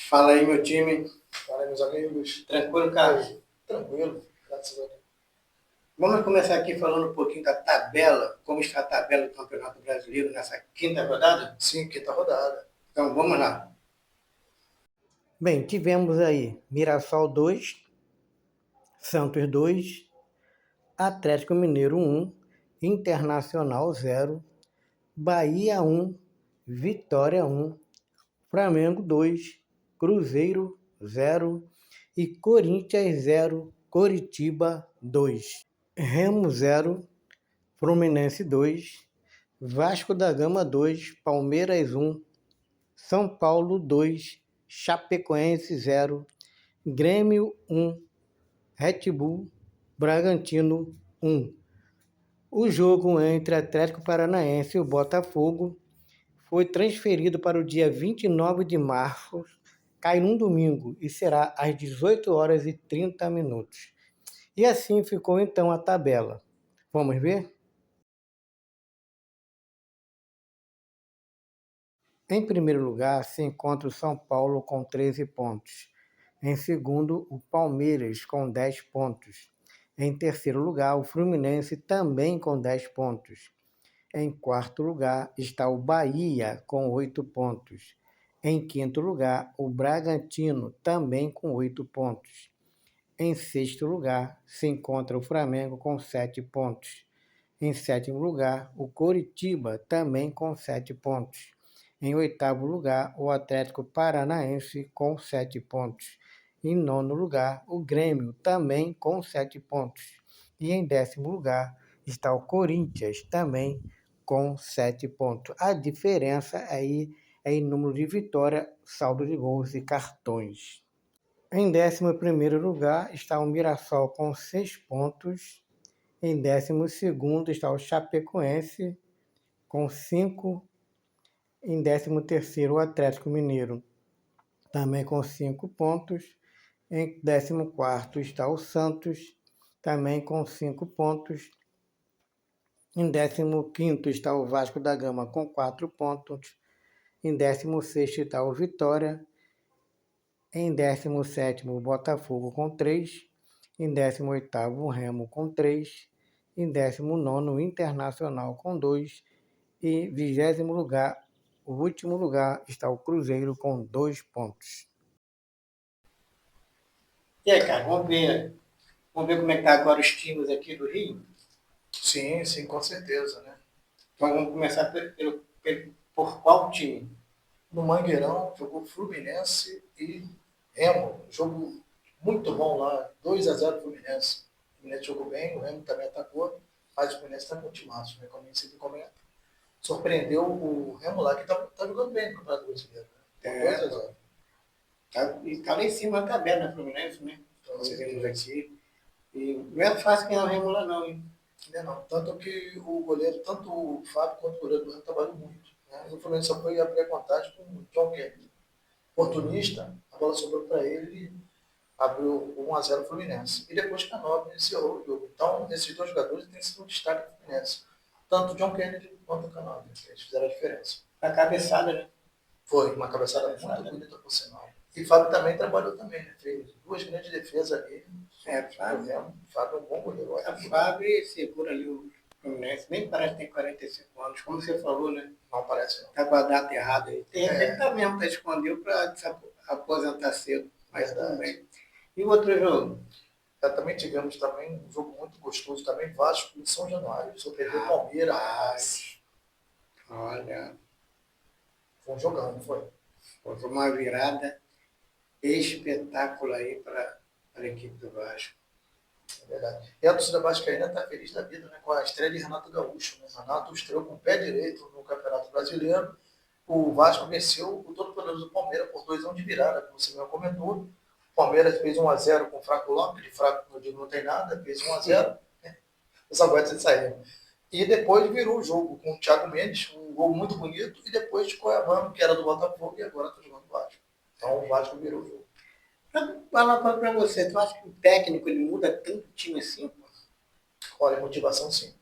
Fala aí, meu time. Fala aí, meus amigos. Tranquilo, cara? Tranquilo, graças a Deus. Vamos começar aqui falando um pouquinho da tabela, como está a tabela do Campeonato Brasileiro nessa quinta rodada? Sim, quinta rodada. Então, vamos lá. Bem, tivemos aí Mirassol 2, Santos 2, Atlético Mineiro 1, Internacional 0, Bahia 1, Vitória 1, Flamengo 2, Cruzeiro 0 e Corinthians 0, Coritiba 2. Remo 0, Fluminense 2, Vasco da Gama 2, Palmeiras 1, São Paulo 2, Chapecoense 0, Grêmio 1, Red Bull Bragantino 1. O jogo entre Atlético Paranaense e o Botafogo foi transferido para o dia 29 de março, cai num domingo e será às 18 horas e 30 minutos. E assim ficou então a tabela. Vamos ver? Em primeiro lugar se encontra o São Paulo com 13 pontos. Em segundo, o Palmeiras com 10 pontos. Em terceiro lugar, o Fluminense também com 10 pontos. Em quarto lugar está o Bahia com 8 pontos. Em quinto lugar, o Bragantino também com 8 pontos. Em sexto lugar se encontra o Flamengo com 7 pontos. Em sétimo lugar, o Coritiba também com 7 pontos. Em oitavo lugar, o Atlético Paranaense com 7 pontos. Em nono lugar, o Grêmio também com 7 pontos. E em décimo lugar está o Corinthians também com 7 pontos. A diferença aí é em número de vitória, saldo de gols e cartões. Em 11º lugar está o Mirassol com 6 pontos. Em 12º está o Chapecoense com 5. Em 13º o Atlético Mineiro também com 5 pontos. Em 14º está o Santos também com 5 pontos. Em 15º está o Vasco da Gama com 4 pontos. Em 16º está o Vitória. Em 17º o Botafogo com 3. Em 18º o Remo com 3. Em 19º o Internacional com 2. E 20º lugar, o último lugar, está o Cruzeiro com 2 pontos. E aí, cara, vamos ver como é que tá agora os times aqui do Rio? Sim, sim, com certeza, né? Então vamos começar por qual time? No Mangueirão jogou Fluminense e Remo. Jogo muito bom lá, 2-0 Fluminense. O Fluminense jogou bem, o Remo também atacou, mas o Fluminense está com o timaço, né? Como a gente sempre comenta. Surpreendeu o Remo lá, que tá jogando bem no Campeonato Brasileiro. Né? 2-0. Tá lá em cima da tabela, Fluminense, né? Nós vimos aqui. E não é fácil ganhar o Remo lá, não, hein? Não. Tanto que o goleiro, tanto o Fábio quanto o goleiro do Remo trabalham muito. Né? E o Fluminense só foi abrir a contagem com o John Kennedy. Oportunista, a bola sobrou para ele, abriu 1-0 o Fluminense. E depois Canóbio iniciou o jogo. Então, esses dois jogadores têm sido um destaque do Fluminense. Tanto o John Kennedy quanto o Canóbio. Eles fizeram a diferença. A cabeçada, né? Foi uma cabeçada muito bonita, por sinal. E Fábio também trabalhou também, né? Fez duas grandes defesas ali. Fábio é um bom goleiro. O Fábio segura ali o Fluminense, nem parece que tem 45 anos, como você falou, né? Não parece não. Tá com a data errada aí. Ele tá mesmo, tá escondendo para aposentar cedo, mas tudo bem. E o outro jogo? Também tivemos um jogo muito gostoso, também Vasco e São Januário. Surpreendeu o Palmeiras. Olha, foi um jogão, não foi? Foi uma virada espetacular aí para a equipe do Vasco. É verdade. E a torcida vascaína está feliz da vida, né, com a estreia de Renato Gaúcho. Né? Renato estreou com o pé direito no Campeonato Brasileiro. O Vasco venceu o todo-poderoso Palmeiras por 2-1 de virada, como você mesmo comentou. O Palmeiras fez 1-0 com o Fraco Lopes, de fraco, não digo, não tem nada, fez 1-0. Os aguentos saíram. E depois virou o jogo com o Thiago Mendes, um gol muito bonito, e depois de Cuiabano, que era do Botafogo, e agora está jogando o Vasco. Então o Vasco virou o jogo. Falar para você, tu acha que o técnico ele muda tanto o time assim? Olha, motivação sim.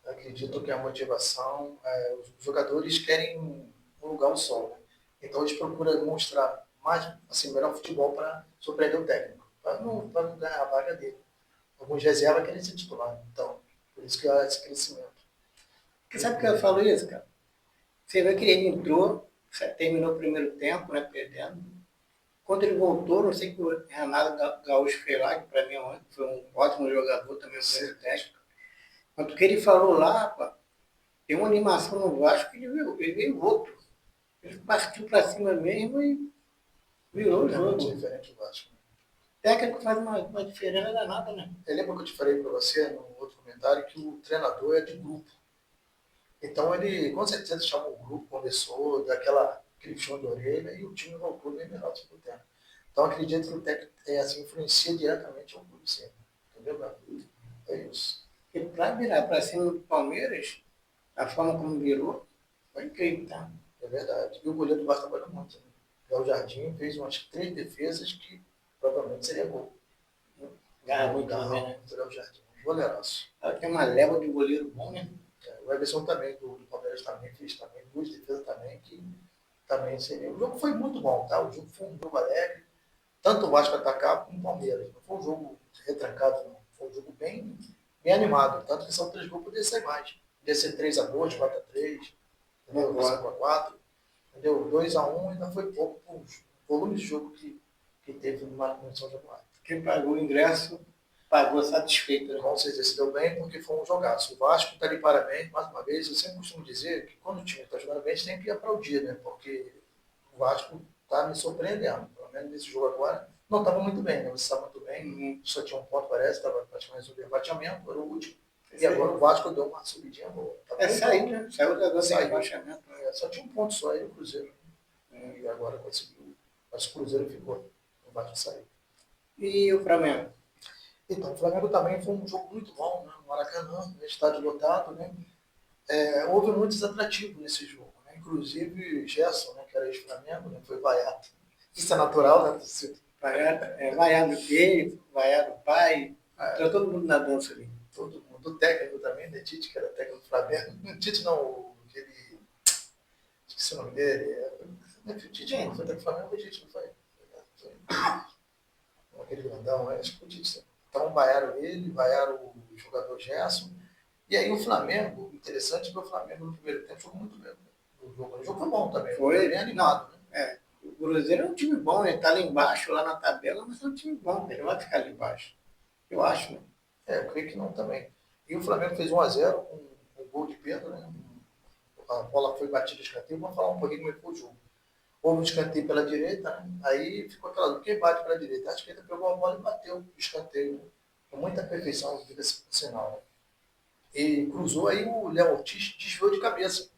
Acredito que a motivação, os jogadores querem um lugar ao sol. Né? Então eles procuram mostrar mais, assim, melhor futebol para surpreender o técnico, para não ganhar a vaga dele. Alguns reservas querem ser titular, então, por isso que há esse crescimento. Porque sabe por que eu falo isso, cara? Você vê que ele entrou, terminou o primeiro tempo, né, perdendo. Quando ele voltou, não sei o que o Renato Gaúcho fez lá, que para mim foi um ótimo jogador, também foi técnico. Quanto que ele falou lá, pá, tem uma animação no Vasco que ele veio outro. Ele partiu para cima mesmo e virou o jogo. Muito diferente do Vasco. O técnico faz uma diferença danada, né? Eu lembro que eu te falei para você, no outro comentário, que o treinador é de grupo. Então ele, com certeza, chamou o grupo, conversou, deu aquele puxão de orelha e o time voltou bem melhor do segundo tempo. Então acredito que o técnico assim, influencia diretamente ao clube sempre. Entendeu, meu? É isso. E para virar para cima do Palmeiras, a forma como virou, foi incrível, tá? É verdade. E o goleiro do Vasco trabalhou muito. Né? O Jardim fez umas 3 defesas que provavelmente seria gol. Ganha muito também, né? O Jardim. Goleiraço. Tem uma leva de goleiro bom, né? O Everson também, do Palmeiras também, fez também, 2 defesas também, que também seria. O jogo foi muito bom, tá? O jogo foi um jogo alegre, tanto o Vasco atacava como o Palmeiras. Não foi um jogo retrancado, não. Foi um jogo bem animado. Tanto que são 3 gols, poderia ser mais. Poderia ser 3-2, 4-3, entendeu? 5-4, entendeu? 2-1 ainda foi pouco para o volume de jogo que teve no São Januário. Quem pagou o ingresso pagou satisfeito, né? Com certeza se deu bem porque foi um jogaço. O Vasco está de parabéns, mais uma vez. Eu sempre costumo dizer que quando o time está jogando bem, a gente tem que aplaudir, né? Porque o Vasco está me surpreendendo. Pelo menos nesse jogo agora, não estava muito bem, né? Você está muito bem, só tinha um ponto, parece, estava praticamente no rebateamento, era o último. E agora o Vasco deu uma subidinha boa. Tá saiu, né? Saiu da zona de rebaixamento. Só tinha um ponto só aí o Cruzeiro. E agora conseguiu. Mas o Cruzeiro ficou. O Vasco saiu. E o Flamengo? Então, o Flamengo também foi um jogo muito bom, né? No Maracanã, no estádio lotado, né? Houve muitos atrativos nesse jogo, né? Inclusive Gerson, né, que era ex-Flamengo, né, foi vaiado. Isso é natural, né? Vaiado ele, vaiado o pai, entrou todo mundo na dança ali. Todo mundo. O técnico também, né? Tite, que era técnico do Flamengo. Tite não, aquele. Esqueci o nome dele. O Tite não, foi técnico do Flamengo, o Tite não foi. Aquele grandão, acho que foi o Tite. Então vaiaram ele, vaiaram o jogador Gerson. E aí o Flamengo, interessante que o Flamengo no primeiro tempo jogou muito bem. O jogo foi bom também, foi bem animado. Né? O Cruzeiro é um time bom, né? Tá lá embaixo, lá na tabela, mas é um time bom, ele não vai ficar ali embaixo. Eu acho, né? Eu creio que não também. E o Flamengo fez 1-0 com um gol de Pedro, né? A bola foi batida de escanteio, vamos falar um pouquinho como foi o jogo. Houve um escanteio pela direita, né? Aí ficou aquela dúvida, quem bate pela direita? A esquerda pegou a bola e bateu o escanteio, né? Com muita perfeição, diga-se por sinal, né? E cruzou, aí o Léo Ortiz desviou de cabeça.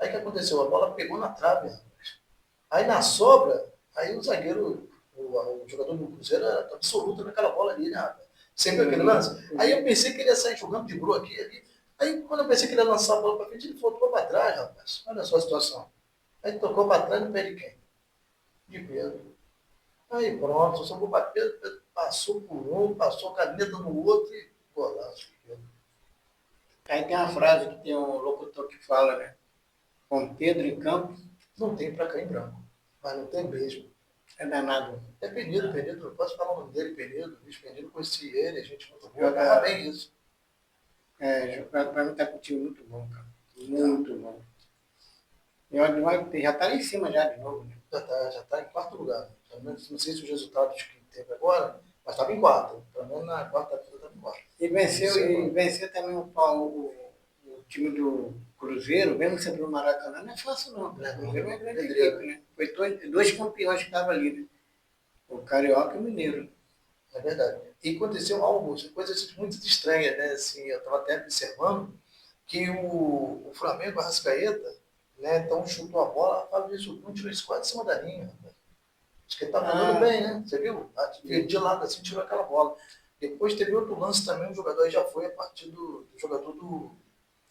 Aí o que aconteceu? A bola pegou na trave, rapaz. Aí na sobra, aí o zagueiro, o jogador do Cruzeiro era absoluto naquela bola ali, né, rapaz? Sempre aquele lance. Aí eu pensei que ele ia sair jogando de gru aqui, ali. Aí quando eu pensei que ele ia lançar a bola para frente, ele voltou para trás, rapaz. Olha só a situação. Aí tocou para trás no pé de quem? De Pedro. Aí pronto, só vou para Pedro, Pedro passou por um, passou caneta no outro e golaço. Aí tem uma frase que tem um locutor que fala, né? Com Pedro em campo. Não tem para cá em branco, mas não tem mesmo. É danado. É Penido, posso falar o nome dele, Penido, Luiz Penido, conheci ele, a gente muito boa, joga bem isso. Para mim tá com um time muito bom, cara. Muito bom. E olha, já tá lá em cima já de novo, né? Já tá em 4º lugar. Pelo menos, não sei se os resultados que teve agora, mas estava em 4º. Pelo menos na quarta-feira estava em 4º. E venceu também o time do Cruzeiro, mesmo sendo no Maracanã, não é fácil não. O Cruzeiro é uma grande equipe, né? Foi 2 campeões que estavam ali, né? O Carioca e o Mineiro. É verdade. E aconteceu algo, coisas muito estranhas, né? Assim, eu estava até observando que o Flamengo, a Arrascaeta, né? Então chutou a bola, não tirou isso quase em cima da linha. Acho que ele estava jogando bem, né? Você viu? De lado assim, tirou aquela bola. Depois teve outro lance também, o jogador já foi a partir do jogador do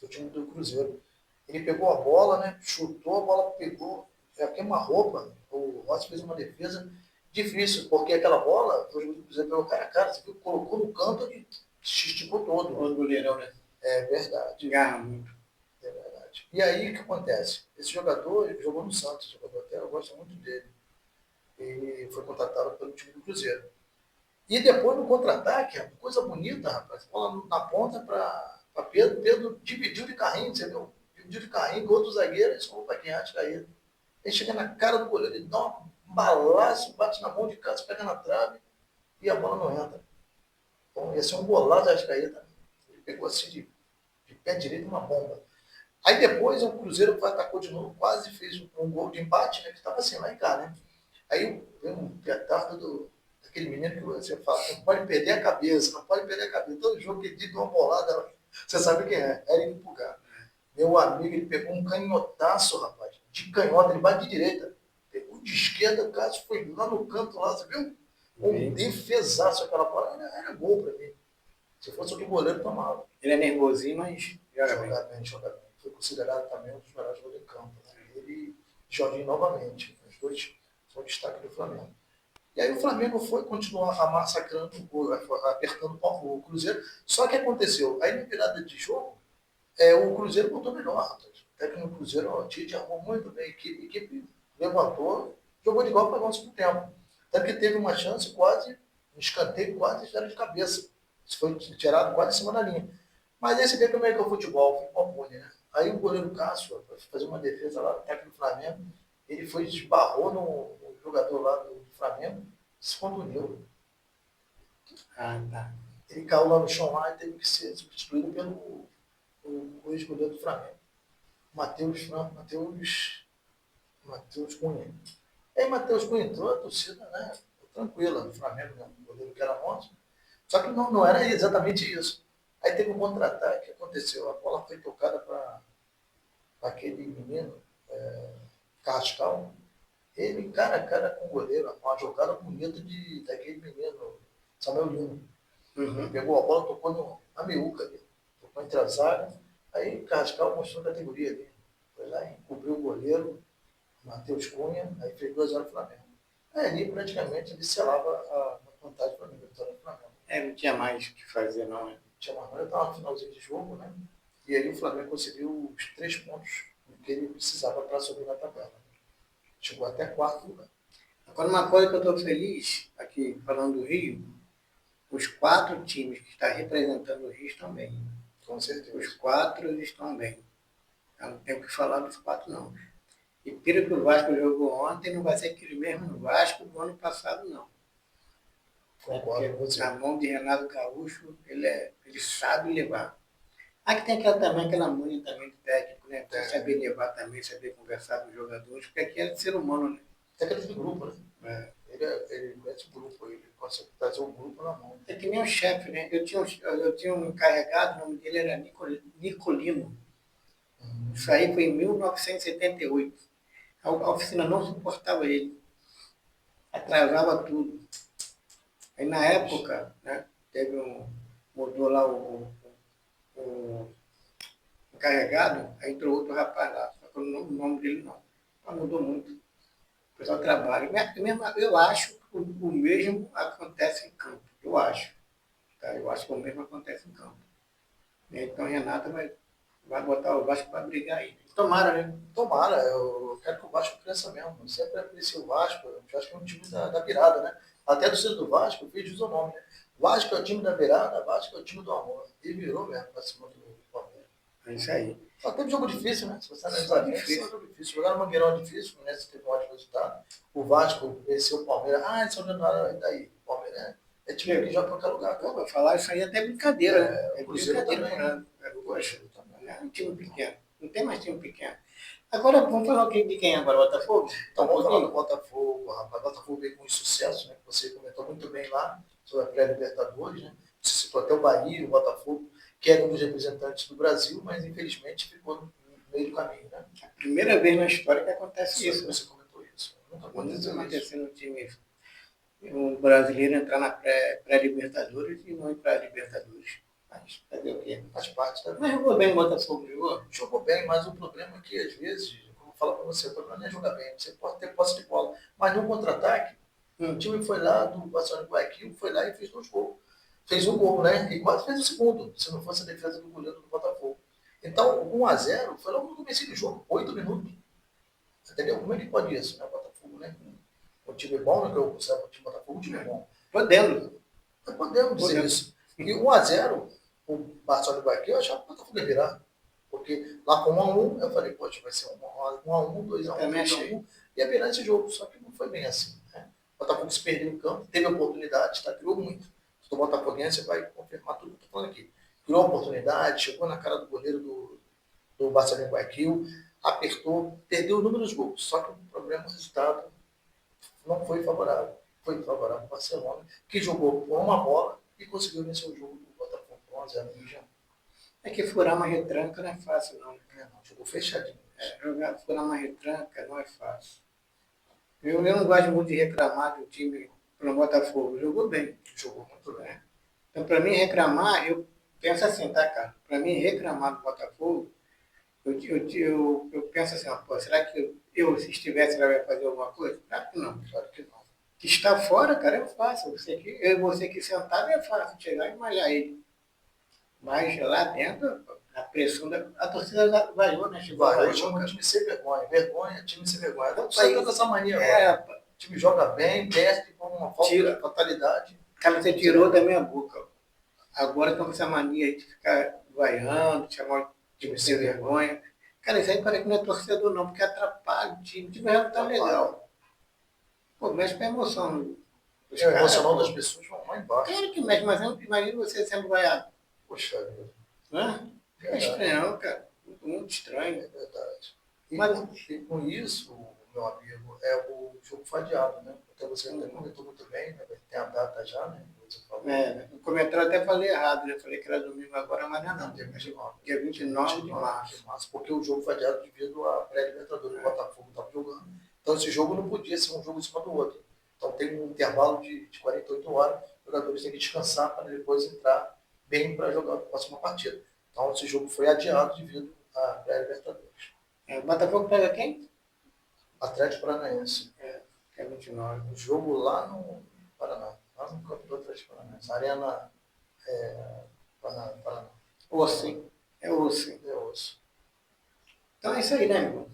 time do Cruzeiro. Ele pegou a bola, né? Chutou, a bola pegou, queima-roupa. O Rossi fez uma defesa difícil, porque aquela bola, o jogador do Cruzeiro pegou cara a cara, você viu, colocou no canto e esticou todo. O goleirão, né? É verdade. Garra muito. É verdade. E aí o que acontece? Esse jogador, ele jogou no Santos, jogador até eu gosto muito dele. ele foi contratado pelo time do Cruzeiro. E depois no contra-ataque, coisa bonita, rapaz, bola na ponta para Pedro, Pedro dividiu de carrinho, você viu? Dividiu de carrinho, gol do zagueiro, esse gol para quem acha caído. Ele chega na cara do goleiro, ele dá um balaço, bate na mão de casa, pega na trave e a bola não entra. Então, esse é um golaço da Arrascaeta. Ele pegou assim de pé direito uma bomba. Aí depois o Cruzeiro atacou de novo, quase fez um gol de empate, né? Que estava assim, lá em cá, né? Aí veio um petardo daquele menino que você fala, não pode perder a cabeça, não pode perder a cabeça. Todo jogo que ele dá uma bolada, você sabe quem é, Eric Pulgar. Meu amigo, ele pegou um canhotaço, rapaz, de canhota, ele bate de direita. Pegou de esquerda, o Cássio foi lá no canto, lá, você viu? Um defesaço aquela bola, era gol para mim. Se fosse outro goleiro, tomava. Ele é nervosinho, mas Joga bem. Foi considerado também um dos melhores jogadores de campo. Né? Ele e Jorginho novamente. Os dois são destaque do Flamengo. E aí o Flamengo foi continuar massacrando, apertando o Cruzeiro. Só que aconteceu, aí na virada de jogo, o Cruzeiro botou melhor, rapaz. O técnico do Cruzeiro, o Tite, arrumou muito bem a equipe levantou, jogou de igual para o segundo tempo. Tanto que teve uma chance quase, um escanteio quase era de cabeça. Isso foi tirado quase em cima da linha. Mas aí você vê como é que é o futebol né? Aí o goleiro Cássio, para fazer uma defesa lá, o técnico do Flamengo, ele foi esbarrou no jogador lá do Flamengo, se contundiu. tá. Ele caiu lá no chão lá e teve que ser substituído pelo o ex-goleiro do Flamengo. Matheus Cunha. Aí Matheus Cunha entrou, a torcida, né? Tranquila, do Flamengo, né? O goleiro que era nosso. Só que não era exatamente isso. Aí teve um contra-ataque, aconteceu, a bola foi tocada para aquele menino, Cascal. Ele, cara a cara com o goleiro, uma jogada bonita daquele menino, Samuel Lino. Ele pegou a bola, tocou na meiuca ali, tocou entre a zaga. Aí Cascal mostrou a categoria ali. Foi lá e cobriu o goleiro, Matheus Cunha, aí fez 2-0 do Flamengo. Aí ali praticamente ele selava a vantagem do Flamengo, a vitória do Flamengo. Não tinha mais o que fazer, não, né? Tinha mais nada, estava no finalzinho de jogo, né? E aí o Flamengo conseguiu os 3 pontos que ele precisava para subir na tabela. Chegou até quarto lugar. Agora, uma coisa que eu estou feliz, aqui falando do Rio, os 4 times que estão representando o Rio estão bem. Com certeza. Os 4 estão bem. Eu não tenho que falar dos 4, não. E pelo que o Vasco jogou ontem, não vai ser aquele mesmo Vasco do ano passado, não. Concordo com você. Na mão de Renato Gaúcho, ele sabe levar. Aqui tem também aquela manha também do técnico, né? Saber levar também, saber conversar com os jogadores, porque aqui é ser humano, né? Técnico de grupo, né? Ele conhece o grupo, ele consegue trazer o grupo na mão. É que nem o chefe, né? Eu tinha um encarregado, o nome dele era Nicolino. Isso aí foi em 1978. A oficina não suportava ele. Atrasava tudo. Aí na época, né, mudou lá o encarregado, aí entrou outro rapaz lá, só que o nome dele não. Mas mudou muito. O pessoal trabalha. Eu acho que o mesmo acontece em campo. Eu acho. Tá? Eu acho que o mesmo acontece em campo. Então Renata vai botar o Vasco para brigar aí. Tomara, né? Tomara, eu quero que o Vasco cresça mesmo. Eu sempre apreciei o Vasco, eu acho que é um time da virada, né? Até a torcida do Vasco fez jus ao nome, né? Vasco é o time da virada, Vasco é o time do amor. E virou mesmo para cima do Palmeiras. É isso aí. Só teve jogo difícil, né? Se você analisar bem, foi um jogo difícil. Jogaram no Mangueirão difícil, o Fluminense teve um ótimo resultado. O Vasco venceu o Palmeiras. Eles são jogando daí. O Palmeiras é time que joga para qualquer lugar. Eu vou falar isso aí até brincadeira, né? O Cruzeiro brincadeira, também. Poxa, é um time pequeno. Não tem mais time pequeno. Agora, vamos falar de quem agora? Botafogo? Então, vamos falar do Botafogo, rapaz. O Botafogo veio com sucesso, né? Você comentou muito bem lá sobre a pré-Libertadores, né? Você citou até o Bahia, o Botafogo, que era um dos representantes do Brasil, mas infelizmente ficou no meio do caminho, né? A primeira vez na história que acontece isso. Você comentou isso. Nunca aconteceu no time um brasileiro entrar na pré-Libertadores e não ir para a Libertadores. Mas fazer o quê? Faz parte da. Mas jogou bem o Botafogo, jogou? Jogou bem, mas o problema é que, às vezes, como eu falo para você, o problema não é jogar bem. Você pode ter posse de bola, mas no contra-ataque, o time foi lá, do Barcelona de Guayaquil, foi lá e fez 2 gols. Fez um gol, né? E quase fez o segundo, se não fosse a defesa do goleiro do Botafogo. Então, 1-0 foi logo no começo do jogo, 8 minutos. Entendeu? Como é que pode isso, né? O Botafogo, né? um time bom, né? Que eu considero o time do Botafogo um time bom. Podemos. Podemos dizer isso. E 1x0, o Barcelona vai aqui, eu achava que o Botafogo ia virar. Porque lá com 1x1, eu falei, poxa, vai ser 1x1, 2x1, 3x1, ia virar esse jogo. Só que não foi bem assim. Né? O Botafogo se perdeu em campo, teve oportunidade, tá? Criou muito. Se o Botafoguense vai confirmar tudo que eu estou falando aqui. Criou oportunidade, chegou na cara do goleiro do Barcelona Guayaquil, apertou, perdeu o número de gols. Só que o problema, o resultado não foi favorável. Foi favorável ao Barcelona, que jogou com uma bola e conseguiu vencer o jogo do Botafogo por 1x0 no Rio. É que furar uma retranca não é fácil, não. Não, jogou fechadinho. Furar uma retranca não é fácil. Eu não gosto muito de reclamar do time no Botafogo. Jogou bem. Jogou muito bem. Então, para mim, reclamar, eu penso assim, tá, cara? Para mim, reclamar do Botafogo, eu penso assim, pô, será que eu, se estivesse lá, ia fazer alguma coisa? Claro que não. Claro que não. Que está fora, cara, é fácil. Eu e você que sentado é fácil chegar e malhar ele. Mas lá dentro, a pressão a torcida vaiou, né? Vaiou, chamou time sem vergonha. Vergonha, time sem vergonha. Agora você tá com essa mania agora. O time joga bem, perde por uma falta de fatalidade. Cara, você tirou da minha boca. Agora estão com essa mania de ficar vaiando, chamar o time sem vergonha. Cara, isso aí parece que não é torcedor não, porque atrapalha o time. O time já tá legal. Pô, mexe com a emoção. O emocional das pessoas vão lá embaixo. Claro que mexe, mas imagina você sendo vaiado. Poxa vida. Né? É estranho, cara. Muito estranho. É verdade. E com isso, meu amigo, o jogo foi adiado, né? Até você até comentou muito bem, né? Tem a data já, né? Você falou. No comentário até falei errado, né? Falei que era domingo agora, mas não é não. Dia 29. Dia 29 de março. Porque o jogo foi adiado devido à pré-libertadores. O Botafogo estava jogando. Então esse jogo não podia ser um jogo em cima do outro. Então tem um intervalo de 48 horas, os jogadores têm que descansar para depois entrar bem para jogar a próxima partida. Então esse jogo foi adiado devido à pré-libertadores. O Botafogo pega quem? Atlético Paranaense. É 29. Um jogo lá no Paraná, lá no campo do Atlético Paranaense. Arena Paraná. Osso, hein? É osso. É osso. Então é isso aí, né, irmão?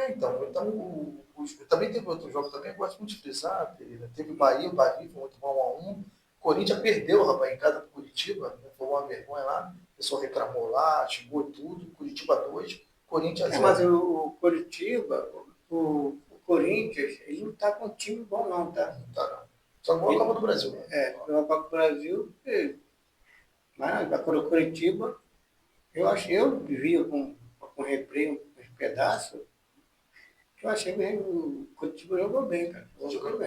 Então também teve outro jogo também, eu gosto muito de frisar, teve o Bahia foi muito bom 1x1. Corinthians perdeu, rapaz, em casa do Curitiba, né? Foi uma vergonha lá, o pessoal reclamou lá, xingou tudo, Curitiba 2, Corinthians 0. Mas o Curitiba, o Corinthians, ele não está com um time bom não, tá? Não tá não. Só ganhou a Copa do Brasil. Né? Ganhou a Copa do Brasil, mas a Curitiba, eu via com replay uns pedaços, eu achei que o Curitiba jogou bem, cara.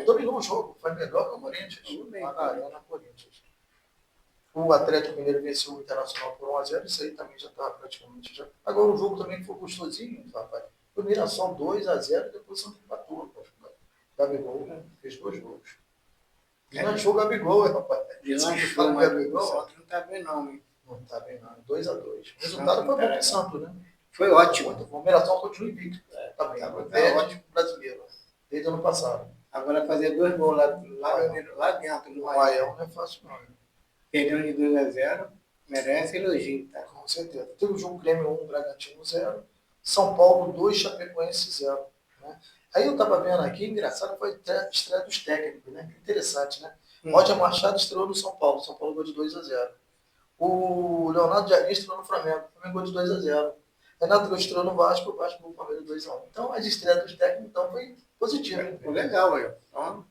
Dominou o jogo, foi melhor que o Corinthians. Jogou bem. Lá na Arena Corinthians. O Atlético Mineiro venceu o Internacional por 1x0, isso aí também já estava praticamente já. Agora o jogo também foi gostosinho, rapaz. O Mirassol 2x0 e depois São empatou. Gabigol, né? Fez 2 gols. Deslanchou o Gabigol, rapaz. Deslanchou, mas o Santos não está bem não, hein? Não está bem não. 2x2. O resultado foi bom para o Santos, né? Foi ótimo. O Mirassol continua invicto. Tá bem. Ótimo brasileiro. Desde o ano passado. Agora fazer 2 gols lá dentro do Maião não é fácil não. Perdeu de 2x0, merece elogio, tá? Com certeza. Teve o jogo Grêmio 1, Bragantino 0, São Paulo 2, Chapecoense 0. Né? Aí eu estava vendo aqui, engraçado, foi a estreia dos técnicos, né? Interessante, né? Roger Machado estreou no São Paulo ganhou de 2x0. O Leonardo Jardim estreou no Flamengo ganhou de 2x0. Renato estreou no Vasco, o Vasco ganhou o Palmeiras 2x1. Então, as estreias dos técnicos então, foi positiva. Foi legal, aí. Então,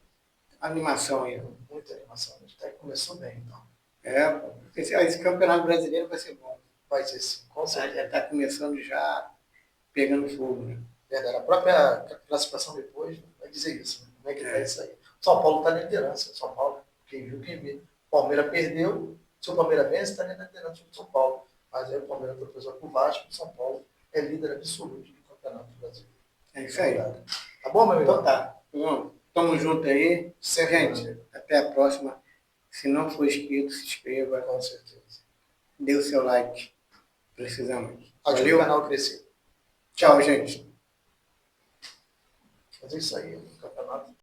animação aí. Muita animação. O técnico começou bem, então. Esse campeonato brasileiro vai ser bom. Vai ser sim, com certeza. Já está começando já pegando fogo, né? Verdade. A própria classificação depois vai dizer isso, né? Como é que vai sair. São Paulo está na liderança. São Paulo, quem viu, quem viu. Palmeiras perdeu. Se o Palmeiras vence, está na liderança do São Paulo. Mas aí o Palmeiras foi para o Vasco, o São Paulo é líder absoluto do Campeonato Brasileiro. É isso aí. Tá bom, meu amigo? Então tá. Tamo junto aí. Gente, até a próxima. Se não for inscrito, se inscreva. Com certeza. Dê o seu like. Precisamos. Ajude o canal a crescer. Tchau, gente. Fazer isso aí, o campeonato.